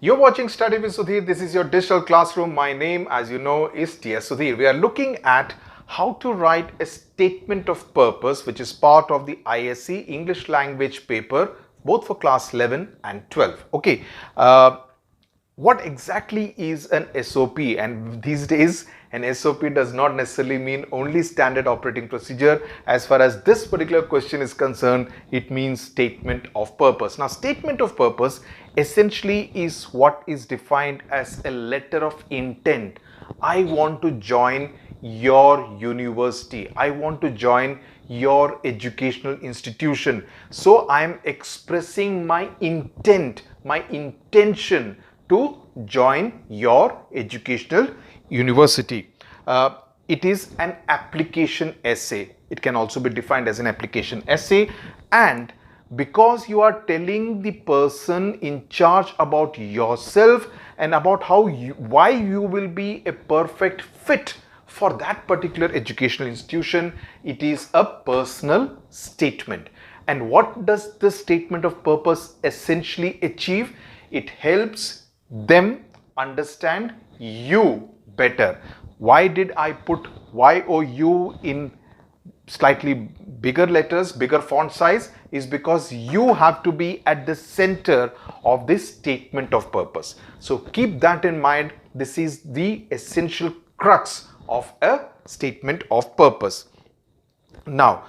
You're watching Study with Sudhir. This is your digital classroom. My name, as you know, is TS Sudhir. We are looking at how to write a statement of purpose, which is part of the ISC English language paper, both for class 11 and 12. Okay. What exactly is an SOP? And these days, an SOP does not necessarily mean only standard operating procedure. As far as this particular question is concerned, it means statement of purpose. Now, statement of purpose essentially is what is defined as a letter of intent. I want to join your university. I want to join your educational institution. So I am expressing my intent, my intention to join your educational university. It is an application essay. It can also be defined as an application essay, and because you are telling the person in charge about yourself and about why you will be a perfect fit for that particular educational institution, it is a personal statement. And what does the statement of purpose essentially achieve? It helps them understand you better. Why did I put YOU in slightly bigger letters, bigger font size? Is because you have to be at the center of this statement of purpose. So keep that in mind. This is the essential crux of a statement of purpose. Now,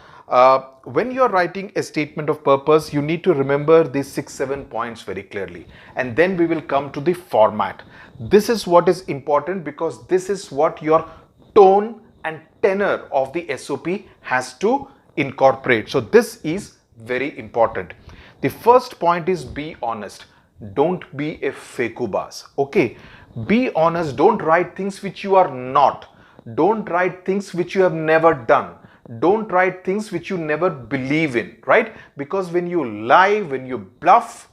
when you are writing a statement of purpose, you need to remember these 6-7 points very clearly, and then we will come to the format. This is what is important, because this is what your tone and tenor of the SOP has to incorporate. So this is very important. The first point is be honest. Don't be a fakubas. Okay, be honest. Don't write things which you are not. Don't write things which you have never done. Don't write things which you never believe in, right? Because when you lie, when you bluff,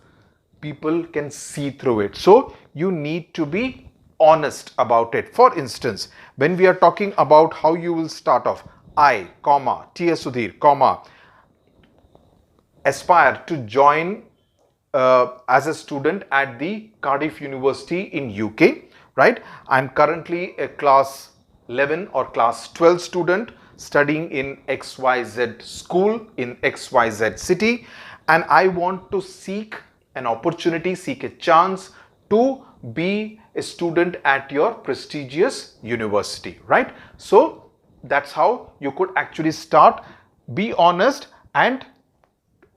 people can see through it. So you need to be honest about it. For instance, when we are talking about how you will start off, I, comma, T.S. Sudhir, comma, aspire to join as a student at the Cardiff University in UK, right? I'm currently a class 11 or class 12 student studying in XYZ school in XYZ city, and I want to seek an opportunity, seek a chance to be a student at your prestigious university, right? So that's how you could actually start. Be honest and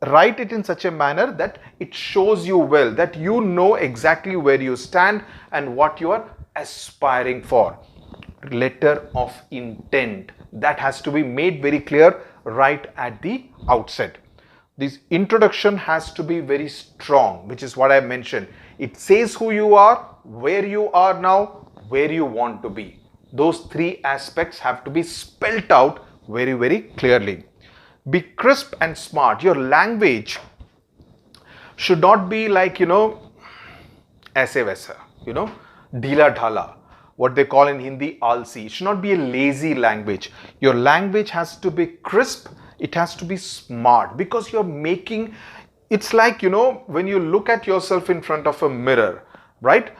write it in such a manner that it shows you well, that you know exactly where you stand and what you are aspiring for. Letter of intent, that has to be made very clear right at the outset. This introduction has to be very strong, which is what I mentioned. It says who you are, where you are now, where you want to be. Those three aspects have to be spelt out very, very clearly. Be crisp and smart. Your language should not be like, aise vaisa, dhila dhala, what they call in Hindi alsi. It should not be a lazy language. Your language has to be crisp. It has to be smart, because you're making, it's like, when you look at yourself in front of a mirror, right?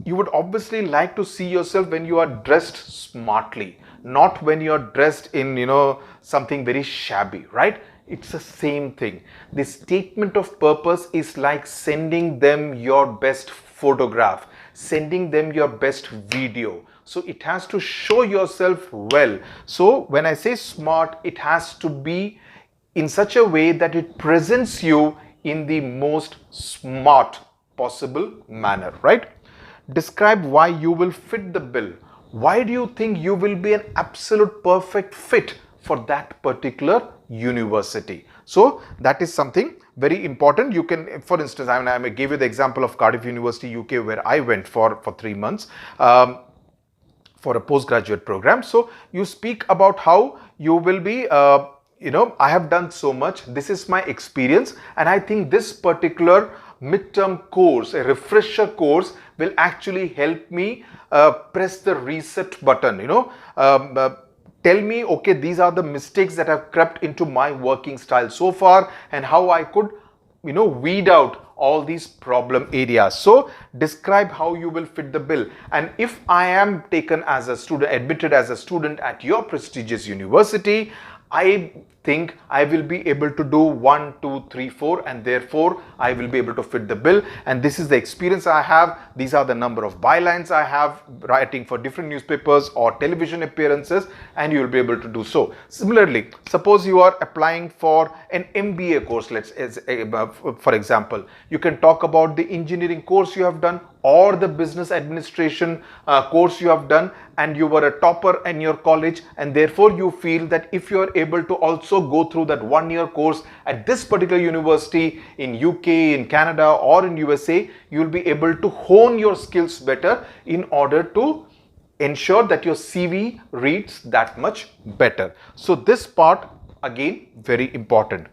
You would obviously like to see yourself when you are dressed smartly, not when you're dressed in, something very shabby, right? It's the same thing. The statement of purpose is like sending them your best photograph, sending them your best video. So it has to show yourself well. So when I say smart, it has to be in such a way that it presents you in the most smart possible manner, right? Describe why you will fit the bill. Why do you think you will be an absolute perfect fit for that particular university? So that is something very important. You can, for instance, I may give you the example of Cardiff University, UK, where I went for 3 months for a postgraduate program. So you speak about how you will be, I have done so much. This is my experience, and I think this particular midterm course, a refresher course, will actually help me press the reset button, tell me, okay, these are the mistakes that have crept into my working style so far, and how I could, weed out all these problem areas. So describe how you will fit the bill. And if I am taken as a student, admitted as a student at your prestigious university, I think I will be able to do 1, 2, 3, 4, and therefore I will be able to fit the bill. And this is the experience I have. These are the number of bylines I have writing for different newspapers or television appearances, and you will be able to do so. Similarly, suppose you are applying for an MBA course, for example, you can talk about the engineering course you have done or the business administration course you have done, and you were a topper in your college, and therefore you feel that if you are able to also go through that 1-year course at this particular university in UK, in Canada or in USA, you will be able to hone your skills better in order to ensure that your CV reads that much better. So this part again very important.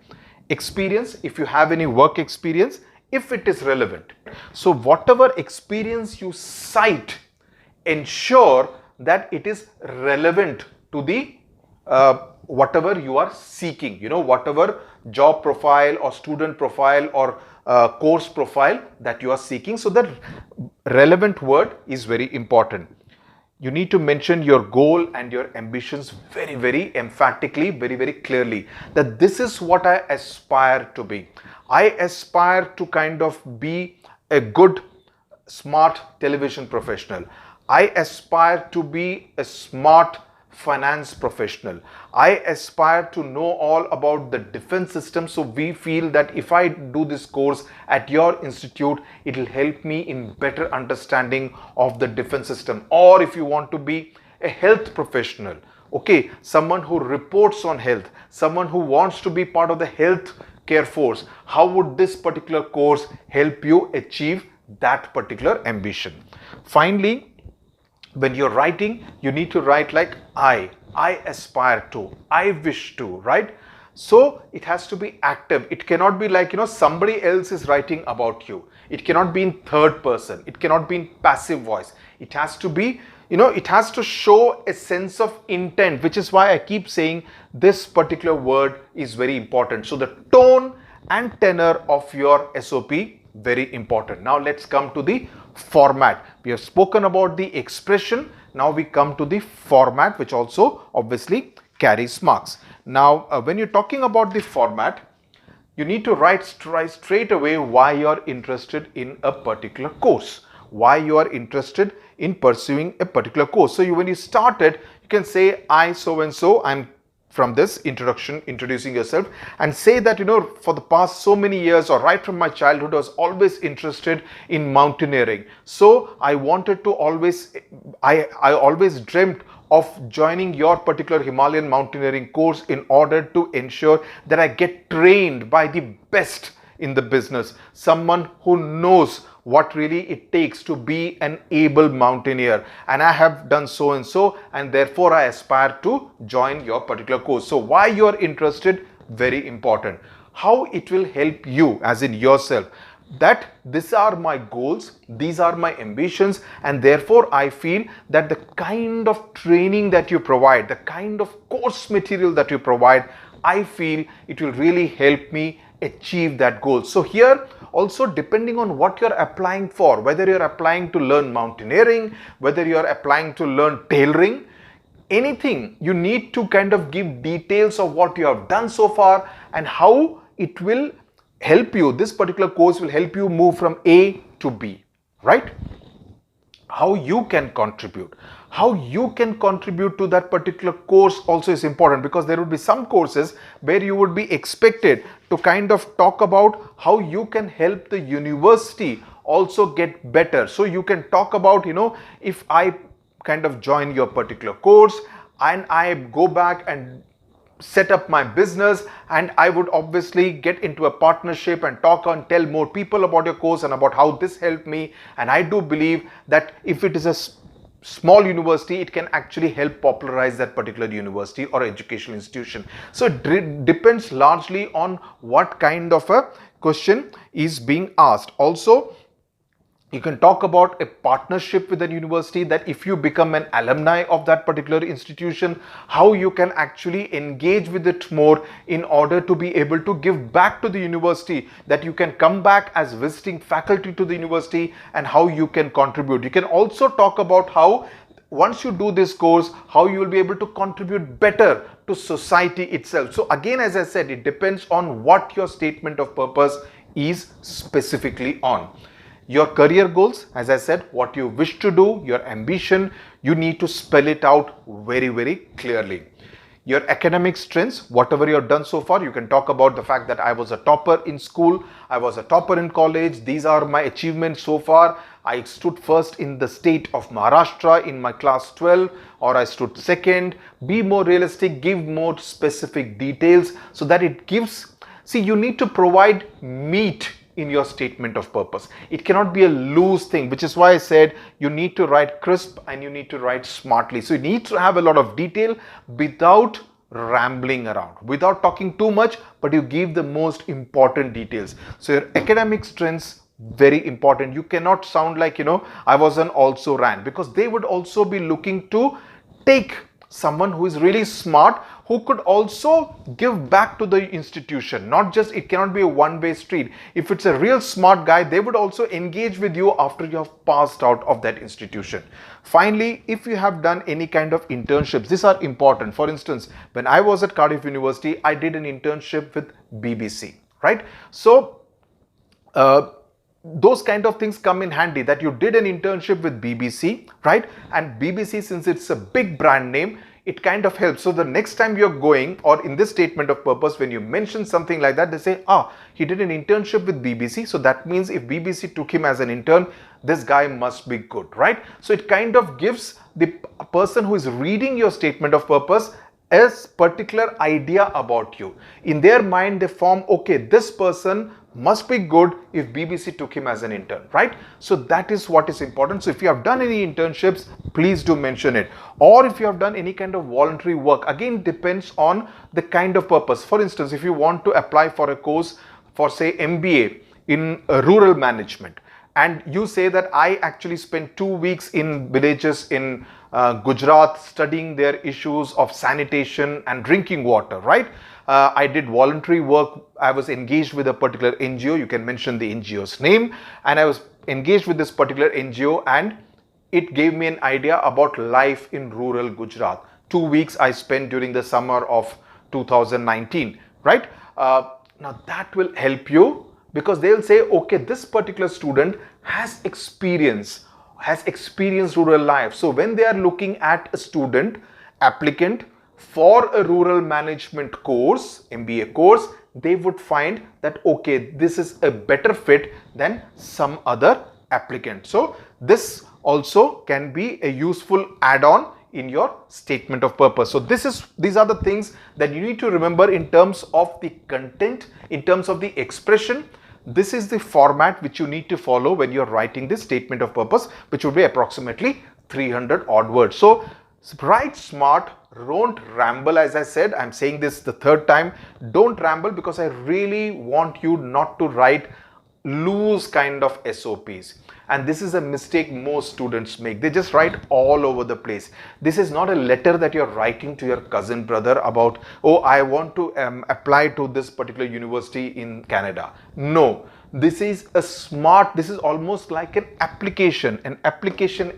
Experience, if you have any work experience, if it is relevant. So whatever experience you cite, ensure that it is relevant to the whatever you are seeking, whatever job profile or student profile or course profile that you are seeking. So that relevant word is very important. You need to mention your goal and your ambitions very, very emphatically, very, very clearly, that this is what I aspire to be. I aspire to kind of be a good, smart television professional. I aspire to be a smart finance professional. I aspire to know all about the defense system. So we feel that if I do this course at your institute, it will help me in better understanding of the defense system. Or if you want to be a health professional, okay, someone who reports on health, someone who wants to be part of the health care force, how would this particular course help you achieve that particular ambition? Finally, when you're writing, you need to write like I aspire to, I wish to, right? So it has to be active. It cannot be like, somebody else is writing about you. It cannot be in third person. It cannot be in passive voice. It has to be, it has to show a sense of intent, which is why I keep saying this particular word is very important. So the tone and tenor of your SOP, very important. Now let's come to the format. We have spoken about the expression. Now we come to the format, which also obviously carries marks. Now when you're talking about the format, you need to write straight away why you're interested in a particular course, why you are interested in pursuing a particular course. So when you started, you can say, I so and so, I'm from this introduction, introducing yourself, and say that, for the past so many years or right from my childhood, I was always interested in mountaineering. So I wanted to always, I always dreamt of joining your particular Himalayan mountaineering course in order to ensure that I get trained by the best in the business, someone who knows what really it takes to be an able mountaineer, and I have done so and so, and therefore I aspire to join your particular course. So why you are interested, very important. How it will help you, as in yourself, that these are my goals, these are my ambitions, and therefore I feel that the kind of training that you provide, the kind of course material that you provide, I feel it will really help me achieve that goal. So here also, depending on what you're applying for, whether you're applying to learn mountaineering, whether you're applying to learn tailoring, anything, you need to kind of give details of what you have done so far and how it will help you. This particular course will help you move from A to B, right? How you can contribute. How you can contribute to that particular course also is important, because there will be some courses where you would be expected to kind of talk about how you can help the university also get better. So you can talk about, if I kind of join your particular course and I go back and set up my business, and I would obviously get into a partnership and talk and tell more people about your course and about how this helped me. And I do believe that if it is a small university, it can actually help popularize that particular university or educational institution. So it depends largely on what kind of a question is being asked. Also, You can talk about a partnership with a university, that if you become an alumni of that particular institution, how you can actually engage with it more in order to be able to give back to the university, that you can come back as visiting faculty to the university and how you can contribute. You can also talk about how once you do this course, how you will be able to contribute better to society itself. So again, as I said, it depends on what your statement of purpose is specifically on. Your career goals, as I said, what you wish to do, your ambition, you need to spell it out very, very clearly. Your academic strengths, whatever you have done so far, you can talk about the fact that I was a topper in school, I was a topper in college, these are my achievements so far. I stood first in the state of Maharashtra in my class 12, or I stood second. Be more realistic, give more specific details so that it gives, see, you need to provide meat in your statement of purpose. It cannot be a loose thing, which is why I said you need to write crisp and you need to write smartly. So you need to have a lot of detail without rambling around, without talking too much, but you give the most important details. So your academic strengths, very important. You cannot sound like, I was an also ran, because they would also be looking to take someone who is really smart, who could also give back to the institution. Not just, it cannot be a one-way street. If it's a real smart guy, they would also engage with you after you have passed out of that institution. Finally, if you have done any kind of internships, these are important. For instance, when I was at Cardiff University, I did an internship with BBC, right? So, those kind of things come in handy, that you did an internship with BBC, right? And BBC, since it's a big brand name, it kind of helps. So the next time you're going, or in this statement of purpose, when you mention something like that, they say, he did an internship with BBC. So that means if BBC took him as an intern, this guy must be good, right? So it kind of gives the person who is reading your statement of purpose a particular idea about you. In their mind, they form, okay, this person must be good if BBC took him as an intern, right? So that is what is important. So if you have done any internships, please do mention it. Or if you have done any kind of voluntary work, again, depends on the kind of purpose. For instance, if you want to apply for a course for, say, MBA in rural management, and you say that I actually spent 2 weeks in villages in Gujarat studying their issues of sanitation and drinking water, right? I did voluntary work. I was engaged with a particular NGO. You can mention the NGO's name. And I was engaged with this particular NGO, and it gave me an idea about life in rural Gujarat. 2 weeks I spent during the summer of 2019, right? Now that will help you, because they'll say, okay, this particular student has experienced rural life. So when they are looking at a student applicant for a rural management course, MBA course, they would find that, okay, this is a better fit than some other applicant. So this also can be a useful add-on in your statement of purpose. So these are the things that you need to remember in terms of the content, in terms of the expression. This is the format which you need to follow when you're writing this statement of purpose, which will be approximately 300 odd words. So write smart, don't ramble. As I said, I'm saying this the third time, don't ramble, because I really want you not to write loose kind of SOPs. And this is a mistake most students make. They just write all over the place. This is not a letter that you're writing to your cousin brother about, oh, I want to apply to this particular university in Canada. No, this is a smart, this is almost like an application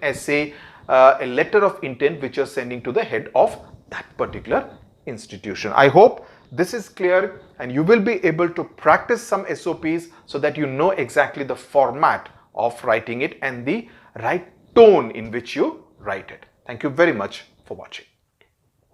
essay, a letter of intent which you're sending to the head of that particular institution. I hope this is clear, and you will be able to practice some SOPs so that you know exactly the format of writing it and the right tone in which you write it. Thank you very much for watching.